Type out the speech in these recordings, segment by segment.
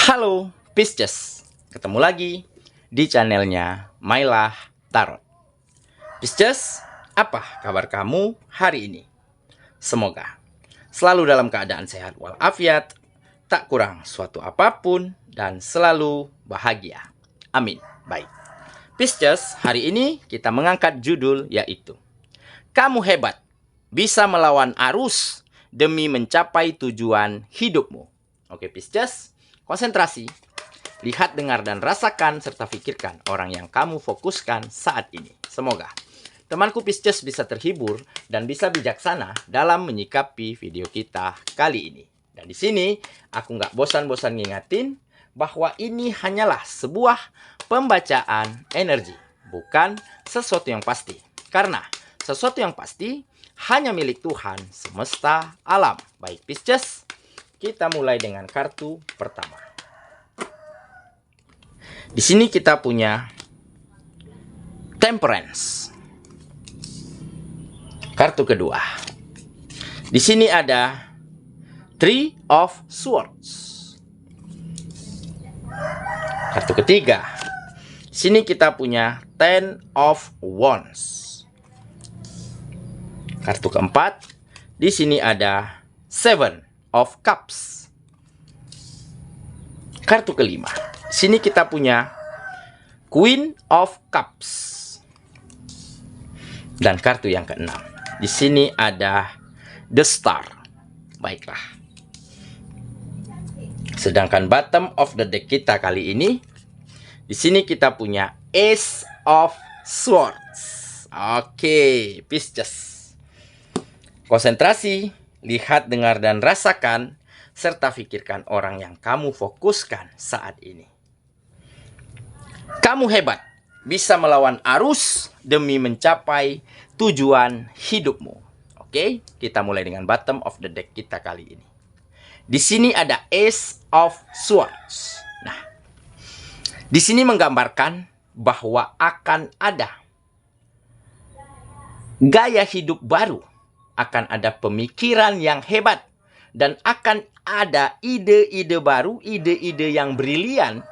Halo Pisces, ketemu lagi di channelnya Mailah Tarot. Pisces, apa kabar kamu hari ini? Semoga selalu dalam keadaan sehat walafiat, tak kurang suatu apapun, dan selalu bahagia. Amin. Baik, Pisces, hari ini kita mengangkat judul yaitu Kamu hebat, bisa melawan arus demi mencapai tujuan hidupmu. Oke Pisces, konsentrasi, lihat, dengar, dan rasakan, serta pikirkan orang yang kamu fokuskan saat ini. Semoga temanku Pisces bisa terhibur dan bisa bijaksana dalam menyikapi video kita kali ini. Dan di sini aku nggak bosan-bosan ngingatin bahwa ini hanyalah sebuah pembacaan energi, bukan sesuatu yang pasti. Karena sesuatu yang pasti hanya milik Tuhan semesta alam. Baik Pisces, kita mulai dengan kartu pertama. Di sini kita punya Temperance. Kartu kedua. Di sini ada Three of Swords. Kartu ketiga. Di sini kita punya Ten of Wands. Kartu keempat. Di sini ada Seven of Cups. Kartu kelima. Sini kita punya Queen of Cups. Dan kartu yang keenam. Di sini ada The Star. Baiklah. Sedangkan bottom of the deck kita kali ini, di sini kita punya Ace of Swords. Oke, Pisces. Konsentrasi, lihat, dengar, dan rasakan, serta pikirkan orang yang kamu fokuskan saat ini. Kamu hebat, bisa melawan arus demi mencapai tujuan hidupmu. Oke, kita mulai dengan bottom of the deck kita kali ini. Di sini ada Ace of Swords. Nah, di sini menggambarkan bahwa akan ada gaya hidup baru. Akan ada pemikiran yang hebat. Dan akan ada ide-ide baru, ide-ide yang brilian.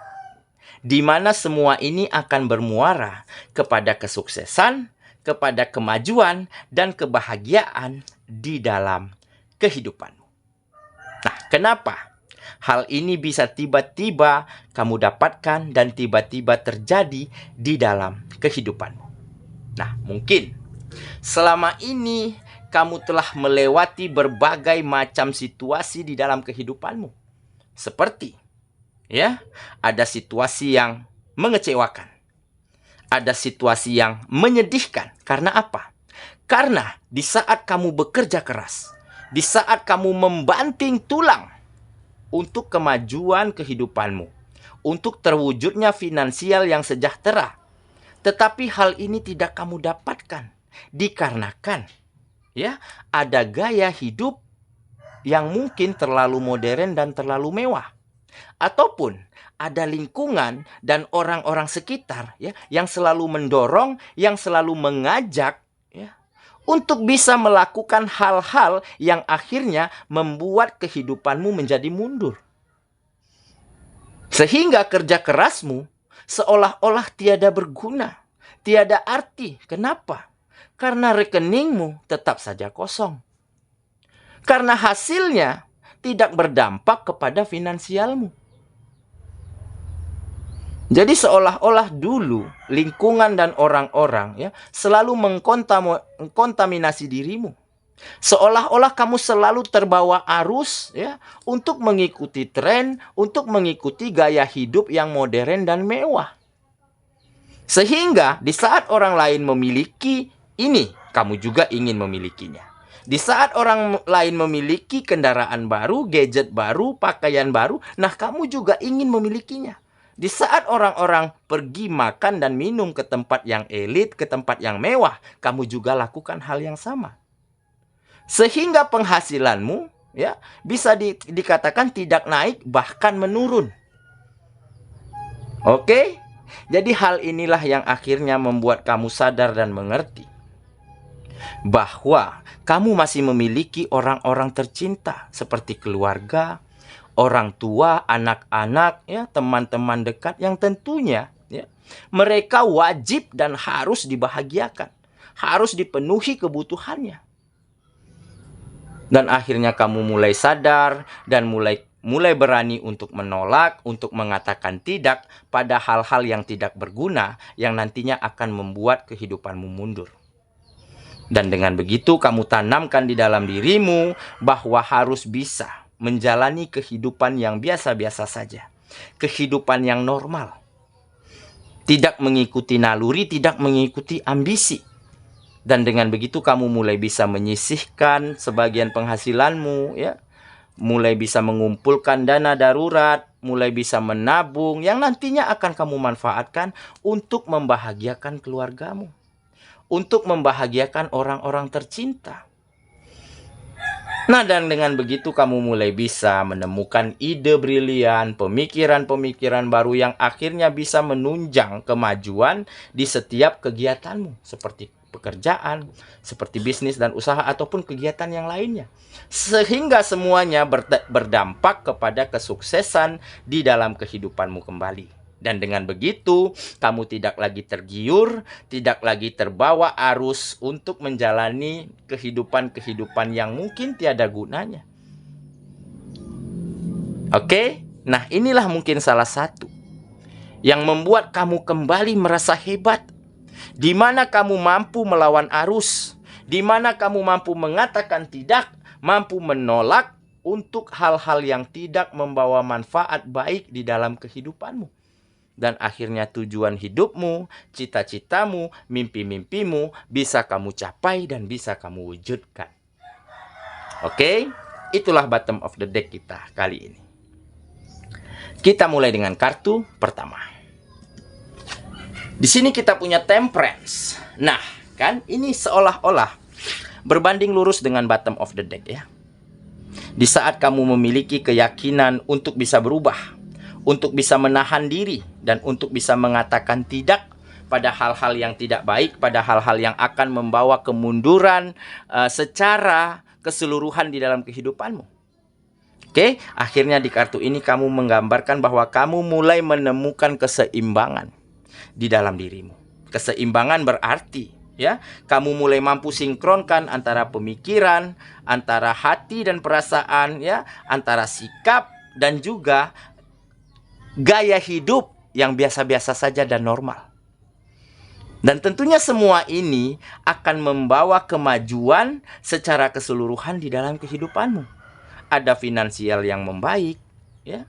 Di mana semua ini akan bermuara kepada kesuksesan, kepada kemajuan, dan kebahagiaan di dalam kehidupanmu. Nah, kenapa hal ini bisa tiba-tiba kamu dapatkan dan tiba-tiba terjadi di dalam kehidupanmu? Nah, mungkin selama ini kamu telah melewati berbagai macam situasi di dalam kehidupanmu. Seperti, ada situasi yang mengecewakan. Ada situasi yang menyedihkan. Karena apa? Karena di saat kamu bekerja keras, di saat kamu membanting tulang untuk kemajuan kehidupanmu, untuk terwujudnya finansial yang sejahtera, tetapi hal ini tidak kamu dapatkan dikarenakan ada gaya hidup yang mungkin terlalu modern dan terlalu mewah. Ataupun ada lingkungan dan orang-orang sekitar yang selalu mendorong, yang selalu mengajak untuk bisa melakukan hal-hal yang akhirnya membuat kehidupanmu menjadi mundur. Sehingga kerja kerasmu seolah-olah tiada berguna, tiada arti. Kenapa? Karena rekeningmu tetap saja kosong. Karena hasilnya tidak berdampak kepada finansialmu. Jadi seolah-olah dulu lingkungan dan orang-orang selalu mengkontaminasi dirimu. Seolah-olah kamu selalu terbawa arus untuk mengikuti tren, untuk mengikuti gaya hidup yang modern dan mewah. Sehingga di saat orang lain memiliki ini, kamu juga ingin memilikinya. Di saat orang lain memiliki kendaraan baru, gadget baru, pakaian baru, nah kamu juga ingin memilikinya. Di saat orang-orang pergi makan dan minum ke tempat yang elit, ke tempat yang mewah, kamu juga lakukan hal yang sama. Sehingga penghasilanmu bisa dikatakan tidak naik, bahkan menurun. Oke? Jadi hal inilah yang akhirnya membuat kamu sadar dan mengerti bahwa kamu masih memiliki orang-orang tercinta seperti keluarga, orang tua, anak-anak, ya, teman-teman dekat yang tentunya ya, mereka wajib dan harus dibahagiakan, harus dipenuhi kebutuhannya. Dan akhirnya kamu mulai sadar dan mulai berani untuk menolak, untuk mengatakan tidak pada hal-hal yang tidak berguna, yang nantinya akan membuat kehidupanmu mundur. Dan dengan begitu kamu tanamkan di dalam dirimu bahwa harus bisa menjalani kehidupan yang biasa-biasa saja. Kehidupan yang normal. Tidak mengikuti naluri, tidak mengikuti ambisi. Dan dengan begitu kamu mulai bisa menyisihkan sebagian penghasilanmu, ya. Mulai bisa mengumpulkan dana darurat, mulai bisa menabung yang nantinya akan kamu manfaatkan untuk membahagiakan keluargamu, untuk membahagiakan orang-orang tercinta. Nah, dan dengan begitu kamu mulai bisa menemukan ide brilian, pemikiran-pemikiran baru yang akhirnya bisa menunjang kemajuan di setiap kegiatanmu, seperti pekerjaan, seperti bisnis dan usaha, ataupun kegiatan yang lainnya. Sehingga semuanya berdampak kepada kesuksesan di dalam kehidupanmu kembali. Dan dengan begitu, kamu tidak lagi tergiur, tidak lagi terbawa arus untuk menjalani kehidupan-kehidupan yang mungkin tiada gunanya. Oke? Nah, inilah mungkin salah satu yang membuat kamu kembali merasa hebat. Di mana kamu mampu melawan arus, di mana kamu mampu mengatakan tidak, mampu menolak untuk hal-hal yang tidak membawa manfaat baik di dalam kehidupanmu. Dan akhirnya tujuan hidupmu, cita-citamu, mimpi-mimpimu bisa kamu capai dan bisa kamu wujudkan. Oke, itulah bottom of the deck kita kali ini. Kita mulai dengan kartu pertama. Di sini kita punya Temperance. Nah, kan ini seolah-olah berbanding lurus dengan bottom of the deck ya. Di saat kamu memiliki keyakinan untuk bisa berubah, untuk bisa menahan diri, dan untuk bisa mengatakan tidak pada hal-hal yang tidak baik, pada hal-hal yang akan membawa kemunduran secara keseluruhan di dalam kehidupanmu. Oke, akhirnya di kartu ini kamu menggambarkan bahwa kamu mulai menemukan keseimbangan di dalam dirimu. Keseimbangan berarti ya, kamu mulai mampu sinkronkan antara pemikiran, antara hati dan perasaan ya, antara sikap dan juga gaya hidup yang biasa-biasa saja dan normal. Dan tentunya semua ini akan membawa kemajuan secara keseluruhan di dalam kehidupanmu. Ada finansial yang membaik ya.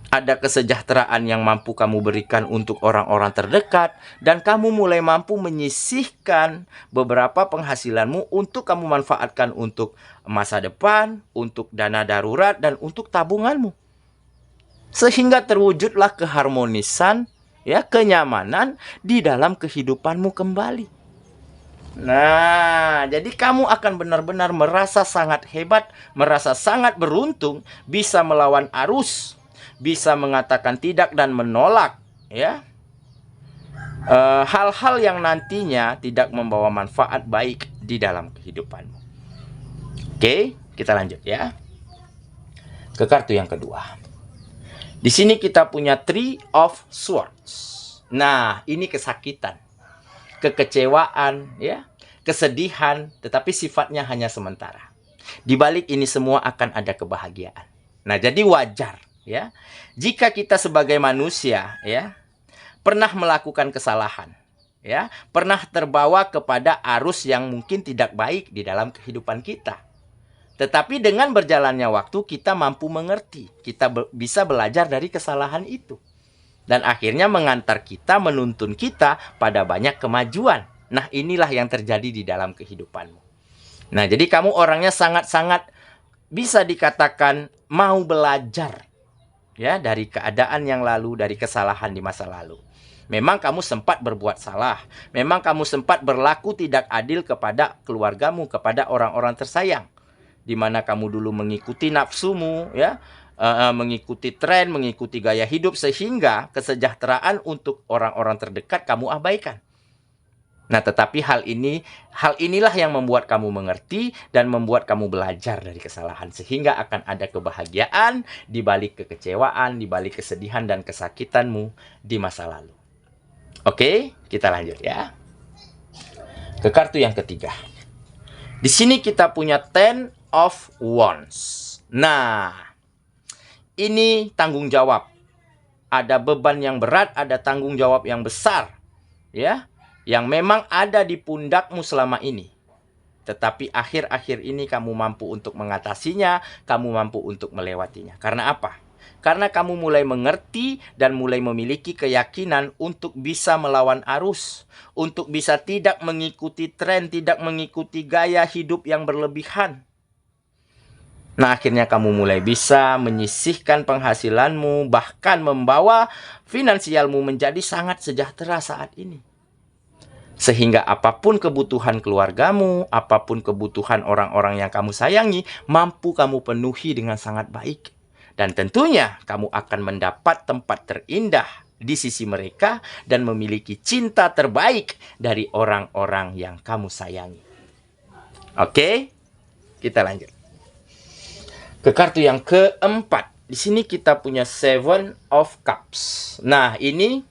Ada kesejahteraan yang mampu kamu berikan untuk orang-orang terdekat. Dan kamu mulai mampu menyisihkan beberapa penghasilanmu untuk kamu manfaatkan untuk masa depan, untuk dana darurat, dan untuk tabunganmu. Sehingga terwujudlah keharmonisan, ya, kenyamanan di dalam kehidupanmu kembali. Nah, jadi kamu akan benar-benar merasa sangat hebat, merasa sangat beruntung, bisa melawan arus, bisa mengatakan tidak dan menolak ya hal-hal yang nantinya tidak membawa manfaat baik di dalam kehidupanmu. Oke, kita lanjut ya ke kartu yang kedua. Di sini kita punya Three of Swords. Nah, ini kesakitan, kekecewaan ya, kesedihan, tetapi sifatnya hanya sementara. Di balik ini semua akan ada kebahagiaan. Nah, jadi wajar ya, jika kita sebagai manusia ya pernah melakukan kesalahan ya, pernah terbawa kepada arus yang mungkin tidak baik di dalam kehidupan kita. Tetapi dengan berjalannya waktu kita mampu mengerti, kita bisa belajar dari kesalahan itu. Dan akhirnya mengantar kita, menuntun kita pada banyak kemajuan. Nah, inilah yang terjadi di dalam kehidupanmu. Nah, jadi kamu orangnya sangat-sangat bisa dikatakan mau belajar ya dari keadaan yang lalu, dari kesalahan di masa lalu. Memang kamu sempat berbuat salah, memang kamu sempat berlaku tidak adil kepada keluargamu, kepada orang-orang tersayang, di mana kamu dulu mengikuti nafsumu ya, mengikuti tren, mengikuti gaya hidup, sehingga kesejahteraan untuk orang-orang terdekat kamu abaikan. Nah, tetapi hal inilah yang membuat kamu mengerti dan membuat kamu belajar dari kesalahan. Sehingga akan ada kebahagiaan di balik kekecewaan, di balik kesedihan dan kesakitanmu di masa lalu. Oke, kita lanjut ya. Ke kartu yang ketiga. Di sini kita punya Ten of Wands. Nah, ini tanggung jawab. Ada beban yang berat, ada tanggung jawab yang besar. Ya, yang memang ada di pundakmu selama ini. Tetapi akhir-akhir ini kamu mampu untuk mengatasinya, kamu mampu untuk melewatinya. Karena apa? Karena kamu mulai mengerti dan mulai memiliki keyakinan untuk bisa melawan arus. Untuk bisa tidak mengikuti tren, tidak mengikuti gaya hidup yang berlebihan. Nah, akhirnya kamu mulai bisa menyisihkan penghasilanmu, bahkan membawa finansialmu menjadi sangat sejahtera saat ini. Sehingga apapun kebutuhan keluargamu, apapun kebutuhan orang-orang yang kamu sayangi, mampu kamu penuhi dengan sangat baik. Dan tentunya kamu akan mendapat tempat terindah di sisi mereka dan memiliki cinta terbaik dari orang-orang yang kamu sayangi. Oke, kita lanjut. Ke kartu yang keempat. Di sini kita punya Seven of Cups. Nah, ini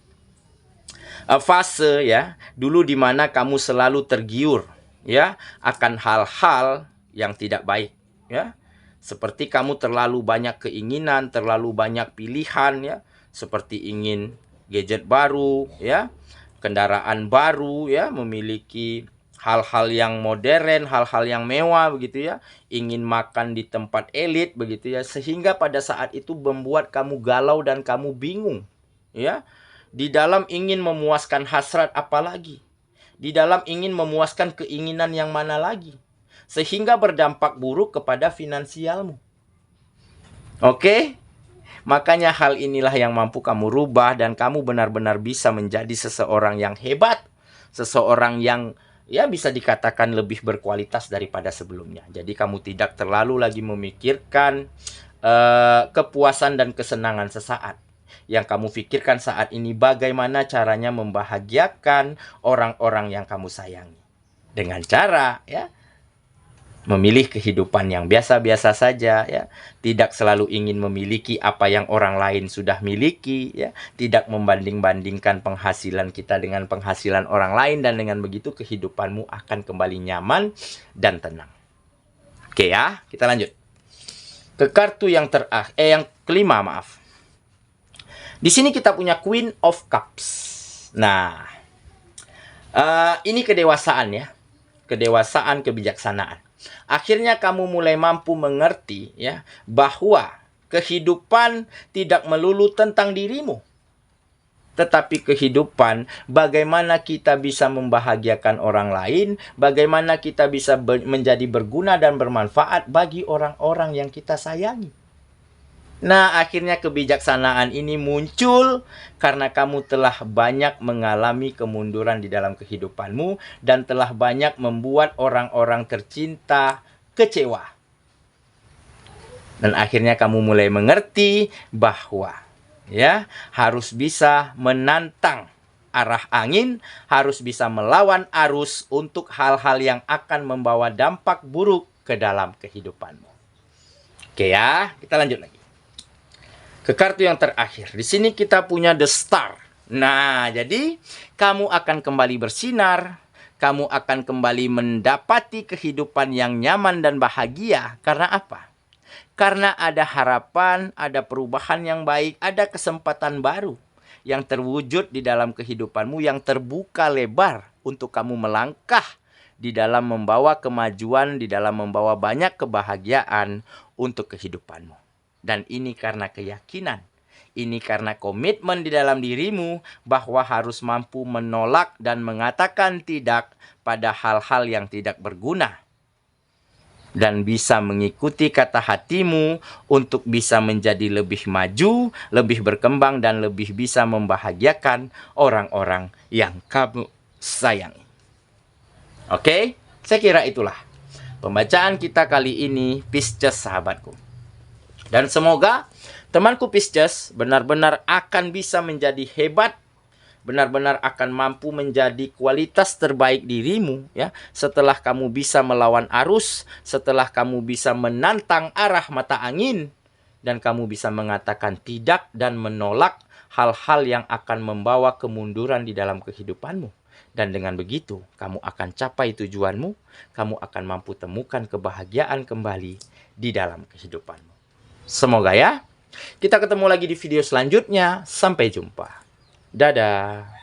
fase ya, dulu di mana kamu selalu tergiur ya akan hal-hal yang tidak baik ya. Seperti kamu terlalu banyak keinginan, terlalu banyak pilihan ya, seperti ingin gadget baru ya, kendaraan baru ya, memiliki hal-hal yang modern, hal-hal yang mewah begitu ya, ingin makan di tempat elit begitu ya, sehingga pada saat itu membuat kamu galau dan kamu bingung ya. Di dalam ingin memuaskan hasrat apa lagi? Di dalam ingin memuaskan keinginan yang mana lagi? Sehingga berdampak buruk kepada finansialmu. Oke? Makanya hal inilah yang mampu kamu rubah dan kamu benar-benar bisa menjadi seseorang yang hebat. Seseorang yang ya bisa dikatakan lebih berkualitas daripada sebelumnya. Jadi kamu tidak terlalu lagi memikirkan kepuasan dan kesenangan sesaat. Yang kamu pikirkan saat ini bagaimana caranya membahagiakan orang-orang yang kamu sayangi. Dengan cara ya memilih kehidupan yang biasa-biasa saja ya, tidak selalu ingin memiliki apa yang orang lain sudah miliki ya, tidak membanding-bandingkan penghasilan kita dengan penghasilan orang lain, dan dengan begitu kehidupanmu akan kembali nyaman dan tenang. Oke ya, kita lanjut. Ke kartu yang yang kelima, maaf. Di sini kita punya Queen of Cups. Nah, ini kedewasaan ya. Kedewasaan, kebijaksanaan. Akhirnya kamu mulai mampu mengerti ya bahwa kehidupan tidak melulu tentang dirimu. Tetapi kehidupan bagaimana kita bisa membahagiakan orang lain, bagaimana kita bisa menjadi berguna dan bermanfaat bagi orang-orang yang kita sayangi. Nah, akhirnya kebijaksanaan ini muncul karena kamu telah banyak mengalami kemunduran di dalam kehidupanmu dan telah banyak membuat orang-orang tercinta kecewa. Dan akhirnya kamu mulai mengerti bahwa ya harus bisa menantang arah angin, harus bisa melawan arus untuk hal-hal yang akan membawa dampak buruk ke dalam kehidupanmu. Oke ya, kita lanjut lagi. Ke kartu yang terakhir. Di sini kita punya The Star. Nah, jadi kamu akan kembali bersinar. Kamu akan kembali mendapati kehidupan yang nyaman dan bahagia. Karena apa? Karena ada harapan, ada perubahan yang baik, ada kesempatan baru yang terwujud di dalam kehidupanmu, yang terbuka lebar untuk kamu melangkah di dalam membawa kemajuan, di dalam membawa banyak kebahagiaan untuk kehidupanmu. Dan ini karena keyakinan, ini karena komitmen di dalam dirimu bahwa harus mampu menolak dan mengatakan tidak pada hal-hal yang tidak berguna. Dan bisa mengikuti kata hatimu untuk bisa menjadi lebih maju, lebih berkembang, dan lebih bisa membahagiakan orang-orang yang kamu sayangi. Oke, saya kira itulah pembacaan kita kali ini, Pisces sahabatku. Dan semoga temanku Pisces benar-benar akan bisa menjadi hebat benar-benar akan mampu menjadi kualitas terbaik dirimu, ya. Setelah kamu bisa melawan arus, setelah kamu bisa menantang arah mata angin, dan kamu bisa mengatakan tidak dan menolak hal-hal yang akan membawa kemunduran di dalam kehidupanmu. Dan dengan begitu, kamu akan capai tujuanmu, kamu akan mampu temukan kebahagiaan kembali di dalam kehidupanmu. Semoga ya. Kita ketemu lagi di video selanjutnya. Sampai jumpa. Dadah.